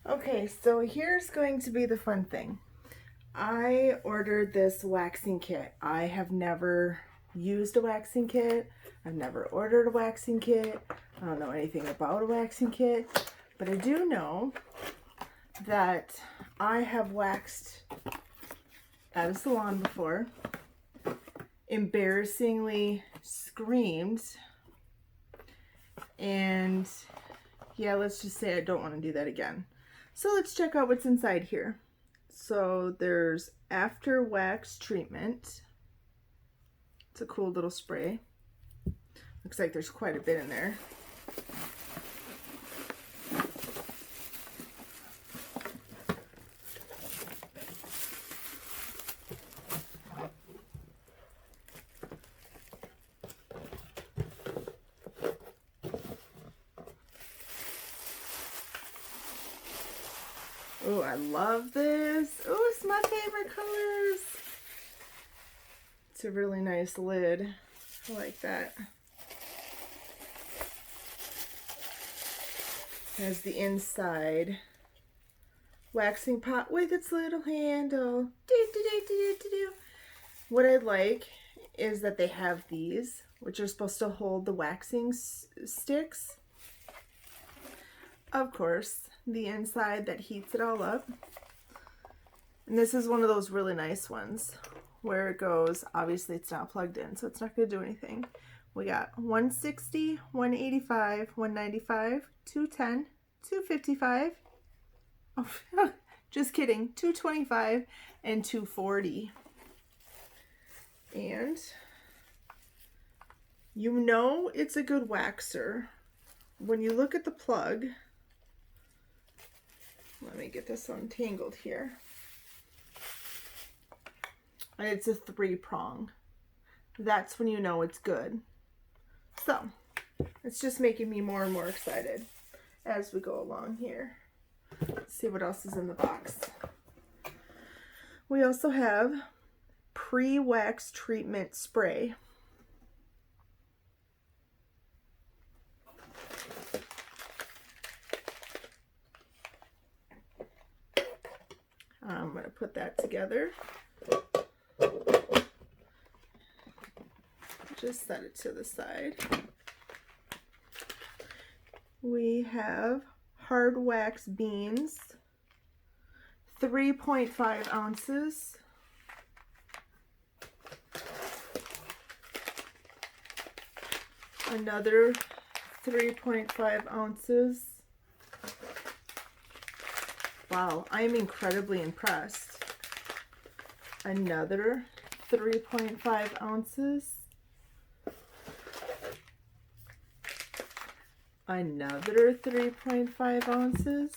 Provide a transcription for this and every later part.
Okay, so here's going to be the fun thing. I ordered this waxing kit. I have never used a waxing kit. I've never ordered a waxing kit. I don't know anything about a waxing kit, but I do know that I have waxed at a salon before, embarrassingly screamed, and yeah, let's just say I don't want to do that again. So let's check out what's inside here. So there's after wax treatment. It's a cool little spray. Looks like there's quite a bit in there. Oh, I love this. Oh, it's my favorite colors. It's a really nice lid. I like that. Has the inside waxing pot with its little handle. What I like is that they have these, which are supposed to hold the waxing sticks. Of course, the inside that heats it all up. And this is one of those really nice ones where it goes, obviously it's not plugged in, so it's not going to do anything. We got 160, 185, 195, 210, 255. Oh, just kidding, 225 and 240. And you know it's a good waxer when you look at the plug. Let me get this untangled here. And it's a 3-prong. That's when you know it's good. So, it's just making me more and more excited as we go along here. Let's see what else is in the box. We also have Prewax treatment spray. I'm going to put that together. Just set it to the side. We have hard wax beans, 3.5 ounces. Another 3.5 ounces. Wow, I am incredibly impressed. Another 3.5 ounces. Another 3.5 ounces.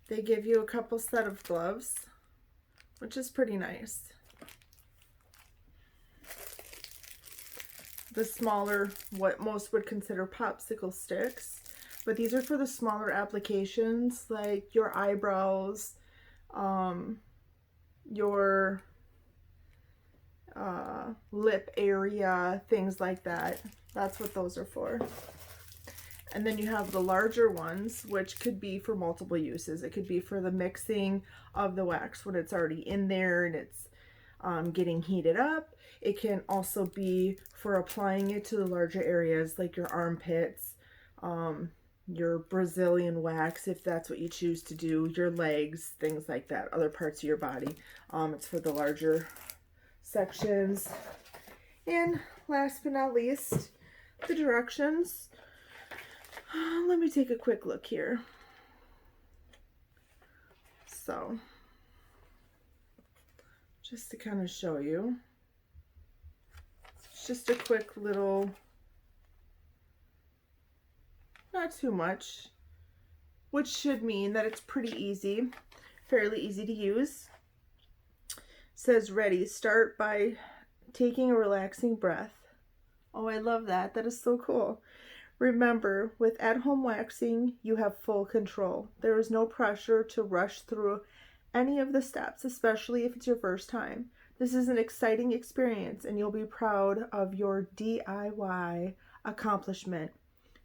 They give you a couple set of gloves, which is pretty nice. The smaller, what most would consider popsicle sticks, but these are for the smaller applications like your eyebrows, your lip area, things like that. That's what those are for. And then you have the larger ones, which could be for multiple uses. It could be for the mixing of the wax when it's already in there and it's getting heated up. It can also be for applying it to the larger areas like your armpits, your Brazilian wax, if that's what you choose to do, your legs, things like that, other parts of your body. It's for the larger sections. And last but not least, the directions. Let me take a quick look here. So, just to kind of show you, it's just a quick little, not too much, which should mean that it's pretty easy, fairly easy to use. It says ready, start by taking a relaxing breath. Oh, I love that. That is so cool. Remember, with at-home waxing, you have full control. There is no pressure to rush through any of the steps, especially if it's your first time. This is an exciting experience and you'll be proud of your DIY accomplishment.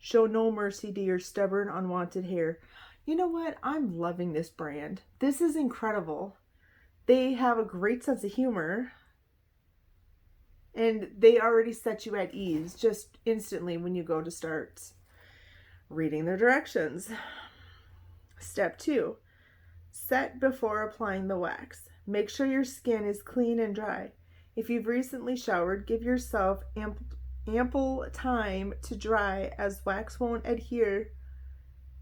Show no mercy to your stubborn, unwanted hair. You know what? I'm loving this brand. This is incredible. They have a great sense of humor. And they already set you at ease just instantly when you go to start reading their directions. Step 2. Set before applying the wax. Make sure your skin is clean and dry. If you've recently showered, give yourself ample time to dry, as wax won't adhere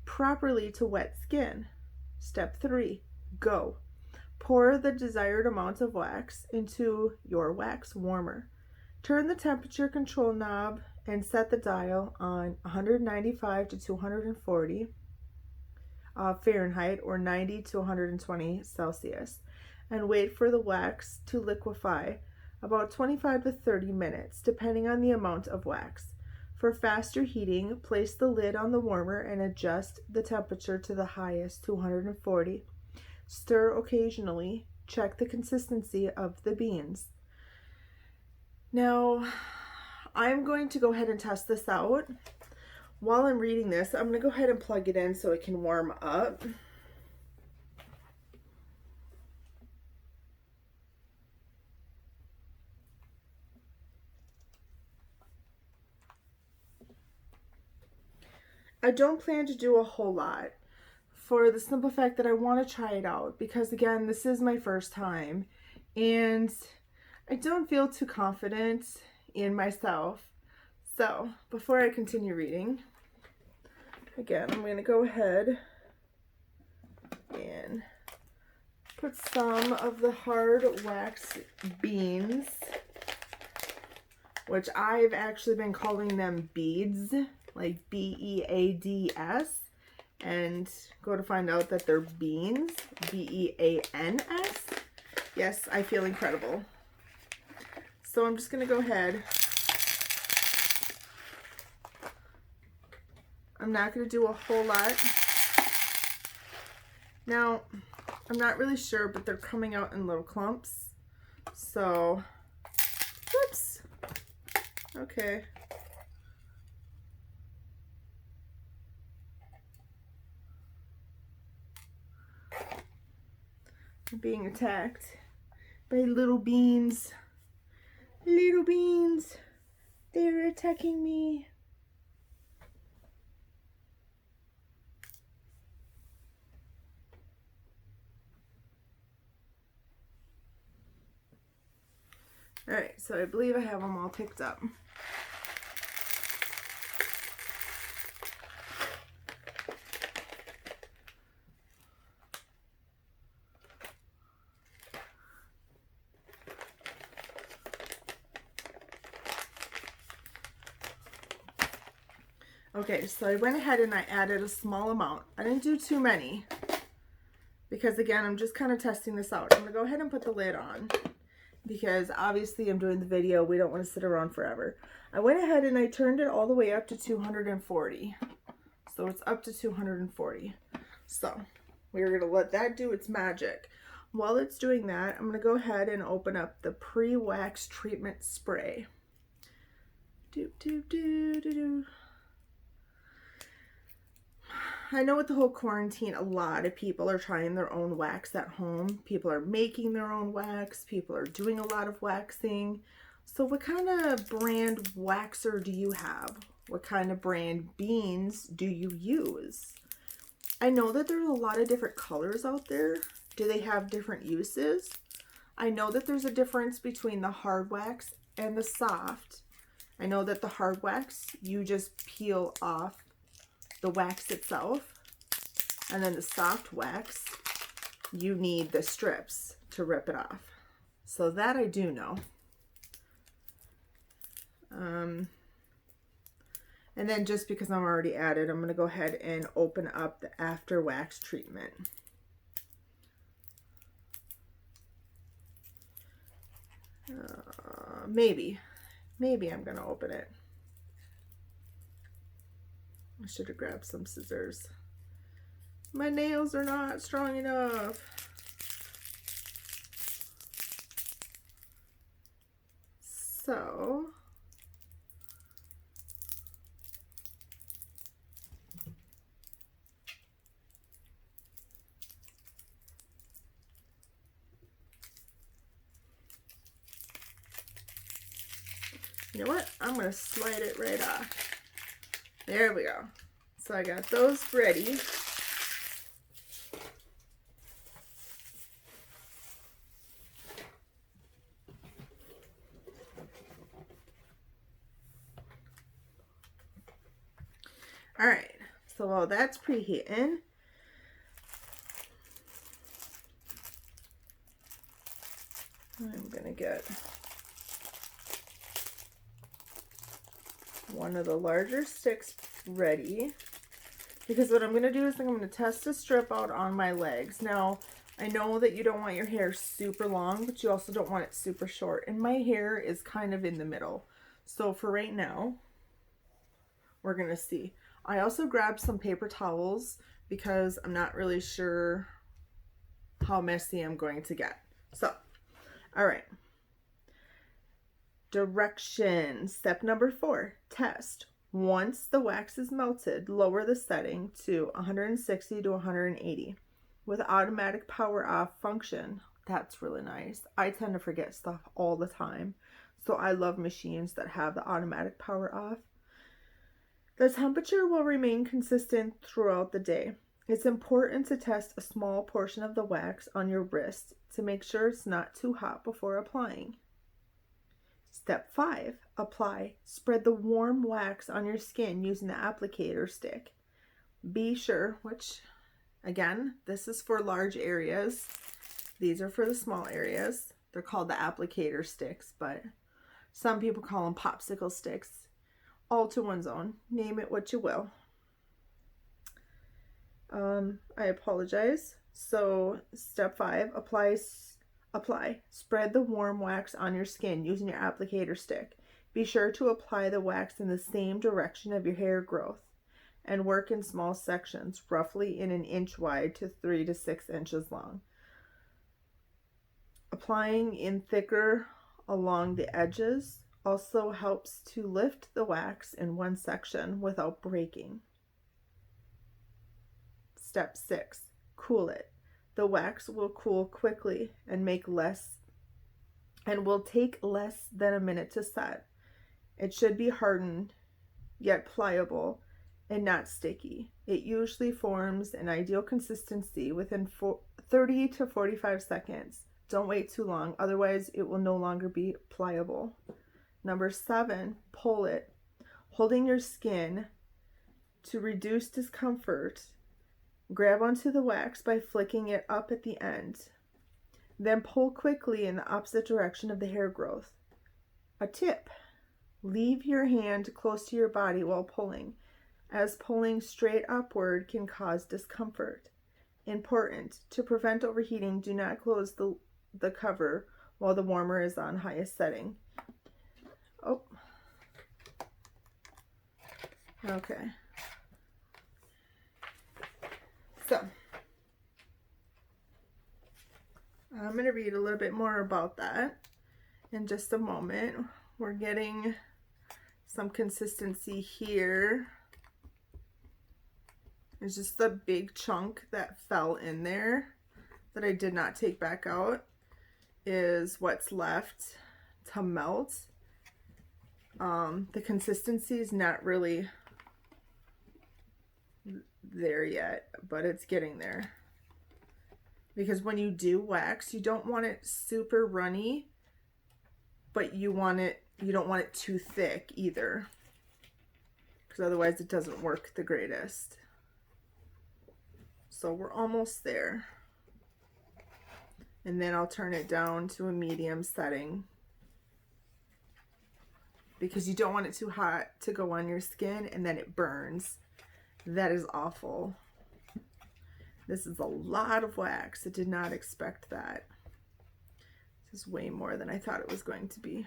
properly to wet skin. Step 3. Go. Pour the desired amount of wax into your wax warmer. Turn the temperature control knob and set the dial on 195 to 240 Fahrenheit or 90 to 120 Celsius, and wait for the wax to liquefy about 25 to 30 minutes, depending on the amount of wax. For faster heating, place the lid on the warmer and adjust the temperature to the highest, 240. Stir occasionally. Check the consistency of the beans. Now, I'm going to go ahead and test this out. While I'm reading this, I'm going to go ahead and plug it in so it can warm up. I don't plan to do a whole lot for the simple fact that I want to try it out because, again, this is my first time and I don't feel too confident in myself. So before I continue reading, again, I'm going to go ahead and put some of the hard wax beans, which I've actually been calling them beads, like B-E-A-D-S, and go to find out that they're beans, B-E-A-N-S. Yes, I feel incredible. So I'm just going to go ahead. I'm not going to do a whole lot. Now, I'm not really sure, but they're coming out in little clumps. So, whoops. Okay. I'm being attacked by little beans. Little beans. They're attacking me. Alright, so I believe I have them all picked up. Okay, so I went ahead and I added a small amount. I didn't do too many because, again, I'm just kind of testing this out. I'm going to go ahead and put the lid on because obviously I'm doing the video. We don't want to sit around forever. I went ahead and I turned it all the way up to 240. So it's up to 240. So we're going to let that do its magic. While it's doing that, I'm going to go ahead and open up the Prewax treatment spray. I know with the whole quarantine, a lot of people are trying their own wax at home. People are making their own wax. People are doing a lot of waxing. So what kind of brand waxer do you have? What kind of brand beans do you use? I know that there's a lot of different colors out there. Do they have different uses? I know that there's a difference between the hard wax and the soft. I know that the hard wax, you just peel off the wax itself, and then the soft wax, you need the strips to rip it off. So that I do know. And then just because I'm already at it, I'm going to go ahead and open up the after wax treatment. Maybe I'm going to open it. I should have grabbed some scissors. My nails are not strong enough. So, You know what? I'm going to slide it right off. There we go. So I got those ready. All right, so while that's preheating, I'm gonna get one of the larger sticks ready, because what I'm gonna do is I'm gonna test the strip out on my legs. Now, I know that you don't want your hair super long, but you also don't want it super short, and my hair is kind of in the middle. So for right now, we're gonna see. I also grabbed some paper towels because I'm not really sure how messy I'm going to get. So, all right. Directions. Step number 4, test. Once the wax is melted, lower the setting to 160 to 180 with automatic power off function. That's really nice. I tend to forget stuff all the time, so I love machines that have the automatic power off. The temperature will remain consistent throughout the day. It's important to test a small portion of the wax on your wrist to make sure it's not too hot before applying. Step 5, apply. Spread the warm wax on your skin using the applicator stick. Be sure, which again, this is for large areas. These are for the small areas. They're called the applicator sticks, but some people call them popsicle sticks. All to one's own. Name it what you will. I apologize. So step 5, apply. Spread the warm wax on your skin using your applicator stick. Be sure to apply the wax in the same direction of your hair growth and work in small sections, roughly in an inch wide to 3 to 6 inches long. Applying in thicker along the edges also helps to lift the wax in one section without breaking. Step 6, cool it. The wax will cool quickly and will take less than a minute to set. It should be hardened yet pliable and not sticky. It usually forms an ideal consistency within 30 to 45 seconds. Don't wait too long, otherwise it will no longer be pliable. Number 7, pull it. Holding your skin to reduce discomfort, grab onto the wax by flicking it up at the end. Then pull quickly in the opposite direction of the hair growth. A tip, leave your hand close to your body while pulling, as pulling straight upward can cause discomfort. Important, to prevent overheating, do not close the cover while the warmer is on highest setting. Oh, okay. So, I'm going to read a little bit more about that in just a moment. We're getting some consistency here. There's just the big chunk that fell in there that I did not take back out is what's left to melt. The consistency is not really there yet, but it's getting there. Because when you do wax, you don't want it super runny, but you don't want it too thick either, because otherwise it doesn't work the greatest. So we're almost there. And then I'll turn it down to a medium setting, because you don't want it too hot to go on your skin and then it burns. That is awful. This is a lot of wax. I did not expect that. This is way more than I thought it was going to be.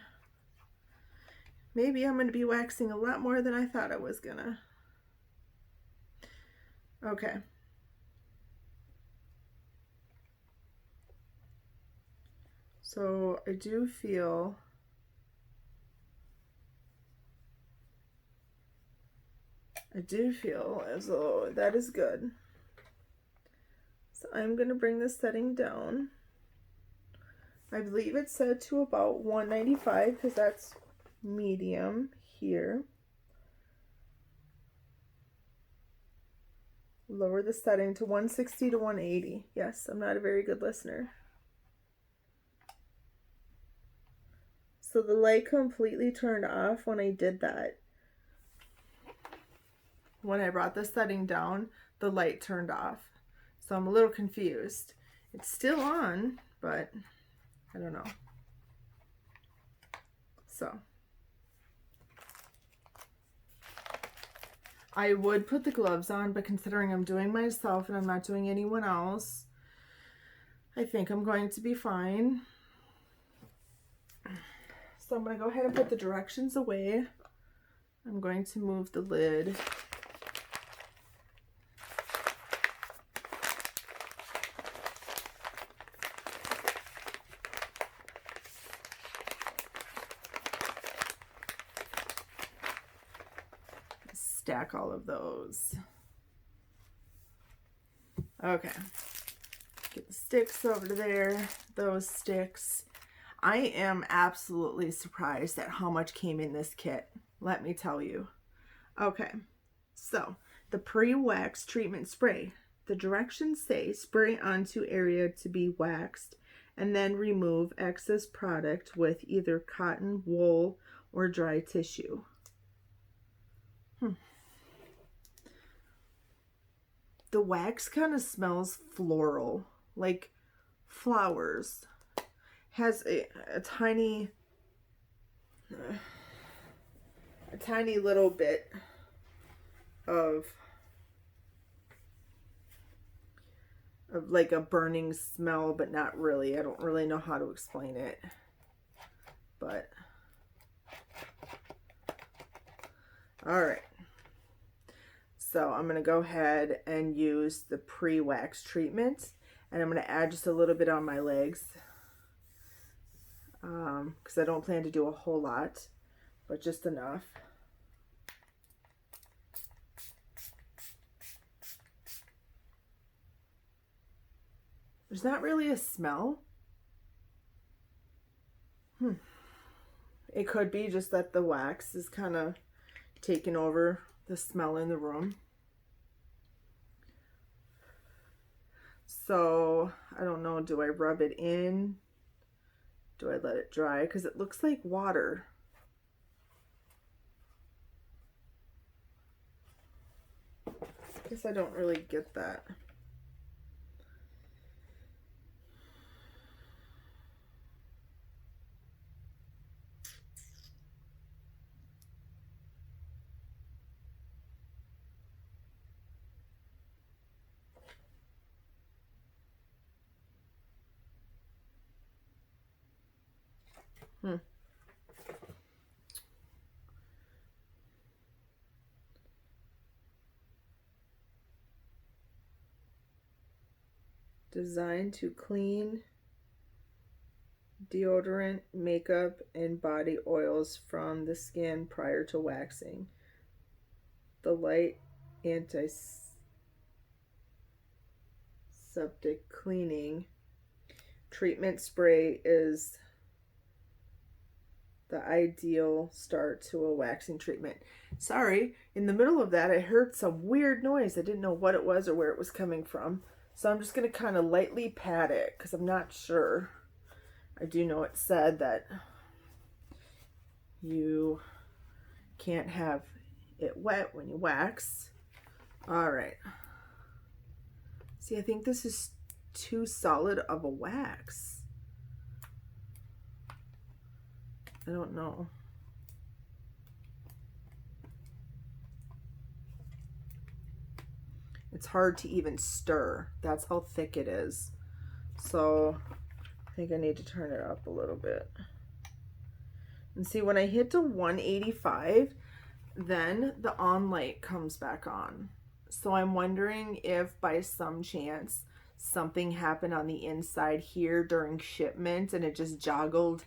Maybe I'm going to be waxing a lot more than I thought I was gonna. Okay. So I do feel as though that is good. So I'm going to bring the setting down. I believe it's set to about 195 because that's medium here. Lower the setting to 160 to 180. Yes, I'm not a very good listener. So the light completely turned off when I did that. When I brought the setting down, the light turned off. So I'm a little confused. It's still on, but I don't know. So I would put the gloves on, but considering I'm doing myself and I'm not doing anyone else, I think I'm going to be fine. So I'm going to go ahead and put the directions away. I'm going to move the lid. Stack all of those. Okay. Get the sticks over there. Those sticks. I am absolutely surprised at how much came in this kit. Let me tell you. Okay. So, the Prewax treatment spray. The directions say spray onto area to be waxed and then remove excess product with either cotton, wool, or dry tissue. The wax kind of smells floral, like flowers. Has a tiny little bit of like a burning smell, but not really. I don't really know how to explain it, but all right. So I'm going to go ahead and use the pre-wax treatment, and I'm going to add just a little bit on my legs because I don't plan to do a whole lot, but just enough. There's not really a smell. It could be just that the wax is kind of taking over the smell in the room. So I don't know, do I rub it in? Do I let it dry? Because it looks like water. I guess I don't really get that. Designed to clean, deodorant, makeup, and body oils from the skin prior to waxing. The light antiseptic cleaning treatment spray is the ideal start to a waxing treatment. Sorry, in the middle of that I heard some weird noise. I didn't know what it was or where it was coming from. So I'm just going to kind of lightly pat it because I'm not sure. I do know it said that you can't have it wet when you wax. All right. See, I think this is too solid of a wax. I don't know. It's hard to even stir. That's how thick it is. So I think I need to turn it up a little bit. And see, when I hit to 185, then the on light comes back on. So I'm wondering if by some chance something happened on the inside here during shipment and it just joggled,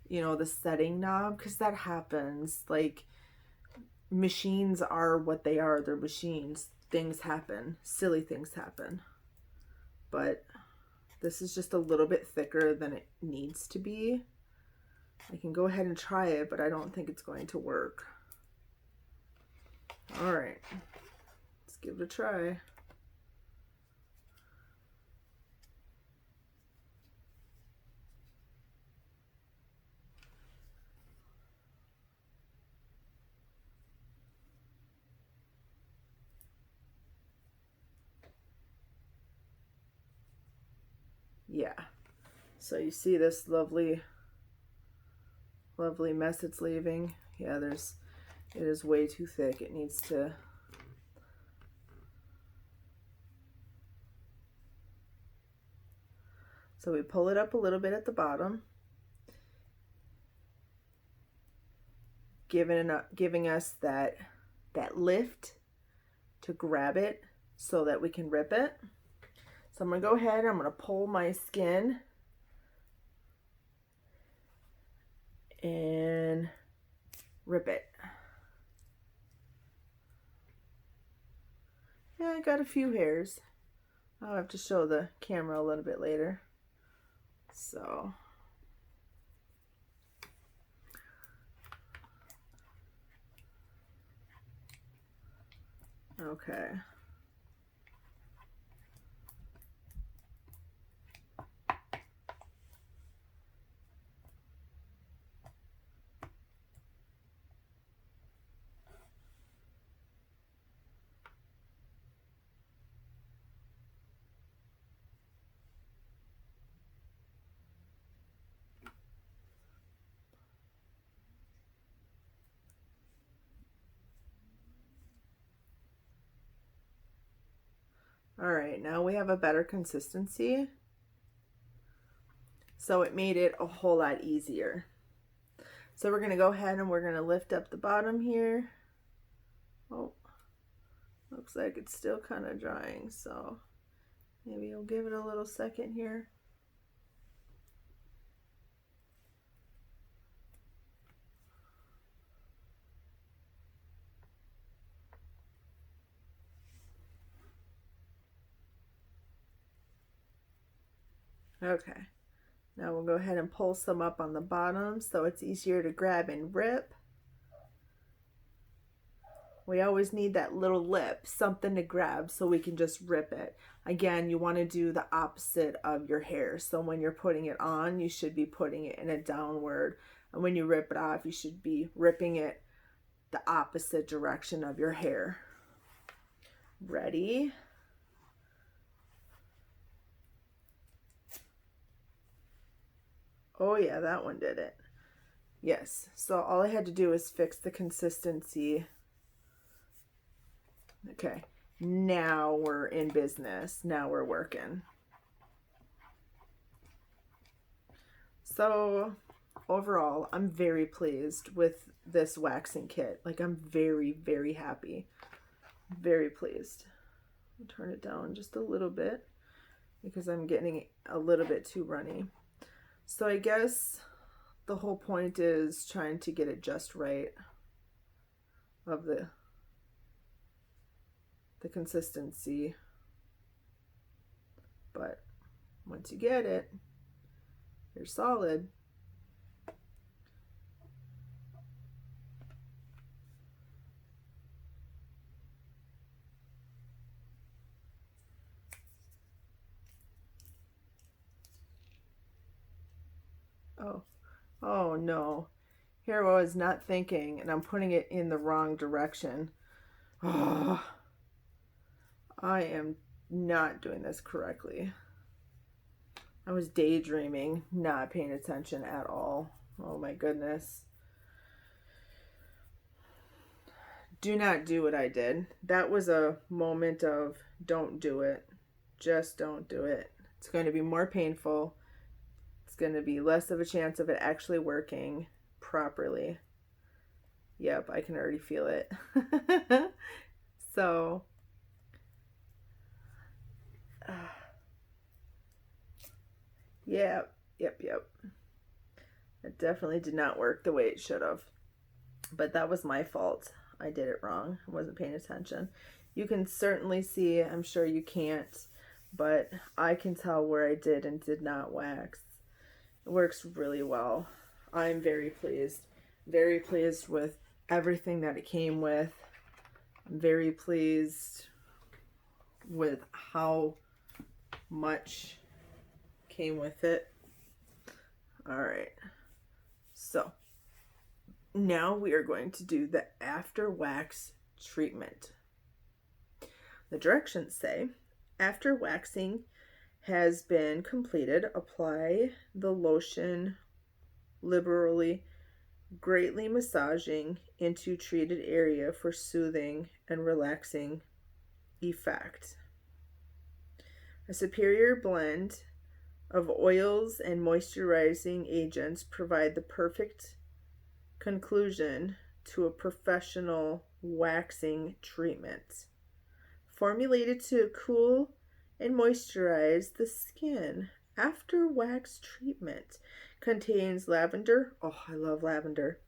you know, the setting knob, because that happens. Like, machines are what they are. They're machines. Things happen. Silly things happen. But this is just a little bit thicker than it needs to be. I can go ahead and try it, but I don't think it's going to work. All right, let's give it a try. Yeah, so you see this lovely mess it's leaving. Yeah, it is way too thick. It needs to, so we pull it up a little bit at the bottom, giving us that lift to grab it so that we can rip it. So I'm gonna go ahead, I'm gonna pull my skin and rip it. Yeah, I got a few hairs. I'll have to show the camera a little bit later. So, okay. All right, now we have a better consistency. So it made it a whole lot easier. So we're gonna go ahead and we're gonna lift up the bottom here. Oh, looks like it's still kind of drying, so maybe I'll give it a little second here. Okay, now we'll go ahead and pull some up on the bottom so it's easier to grab and rip. We always need that little lip, something to grab so we can just rip it. Again, you want to do the opposite of your hair. So when you're putting it on, you should be putting it in a downward. And when you rip it off, you should be ripping it the opposite direction of your hair. Ready? Oh yeah, that one did it. Yes, so all I had to do is fix the consistency. Okay, now we're in business. Now we're working. So overall, I'm very pleased with this waxing kit. Like, I'm very, very happy. Very pleased. I'll turn it down just a little bit because I'm getting a little bit too runny. So I guess the whole point is trying to get it just right of the consistency. But once you get it, you're solid. Oh no. Here I was not thinking, and I'm putting it in the wrong direction. Oh, I am not doing this correctly. I was daydreaming, not paying attention at all. Oh my goodness. Do not do what I did. That was a moment of don't do it. Just don't do it. It's going to be more painful. It's going to be less of a chance of it actually working properly. Yep, I can already feel it. So, yep. It definitely did not work the way it should have. But that was my fault. I did it wrong. I wasn't paying attention. You can certainly see, I'm sure you can't, but I can tell where I did and did not wax. It works really well. I'm very pleased. Very pleased with everything that it came with. I'm very pleased with how much came with it. All right. So now we are going to do the after wax treatment. The directions say, after waxing has been completed, apply the lotion liberally, greatly massaging into treated area for soothing and relaxing effect. A superior blend of oils and moisturizing agents provide the perfect conclusion to a professional waxing treatment. Formulated to cool and moisturize the skin after wax treatment, contains lavender. Oh, I love lavender.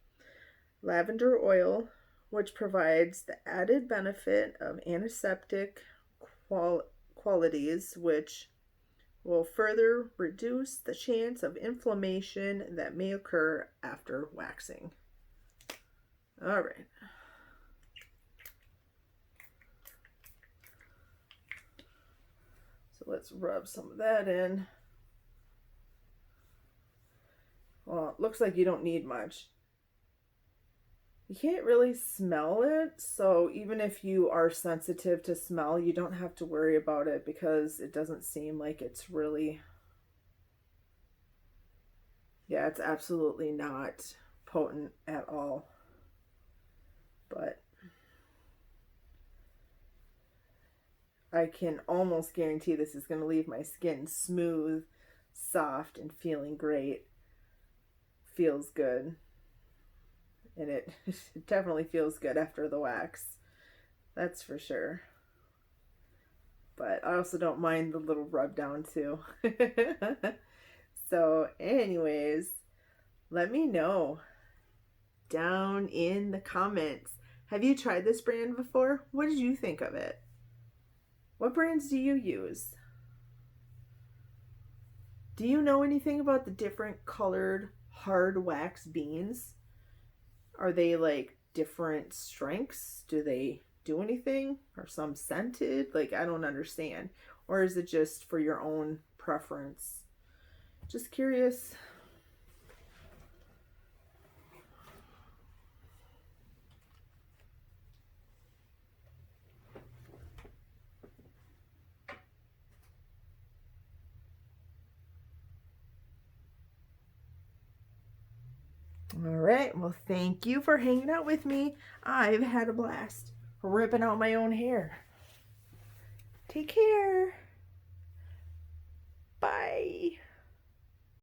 Lavender oil, which provides the added benefit of antiseptic qualities, which will further reduce the chance of inflammation that may occur after waxing. All right. So let's rub some of that in. Well, it looks like you don't need much. You can't really smell it, so even if you are sensitive to smell, you don't have to worry about it because it doesn't seem like it's really... Yeah, it's absolutely not potent at all. But I can almost guarantee this is going to leave my skin smooth, soft, and feeling great. Feels good. And it definitely feels good after the wax. That's for sure. But I also don't mind the little rub down too. So anyways, let me know down in the comments. Have you tried this brand before? What did you think of it? What brands do you use? Do you know anything about the different colored hard wax beans? Are they like different strengths? Do they do anything? Are some scented? Like, I don't understand. Or is it just for your own preference? Just curious. All right, well, thank you for hanging out with me. I've had a blast ripping out my own hair. Take care. Bye.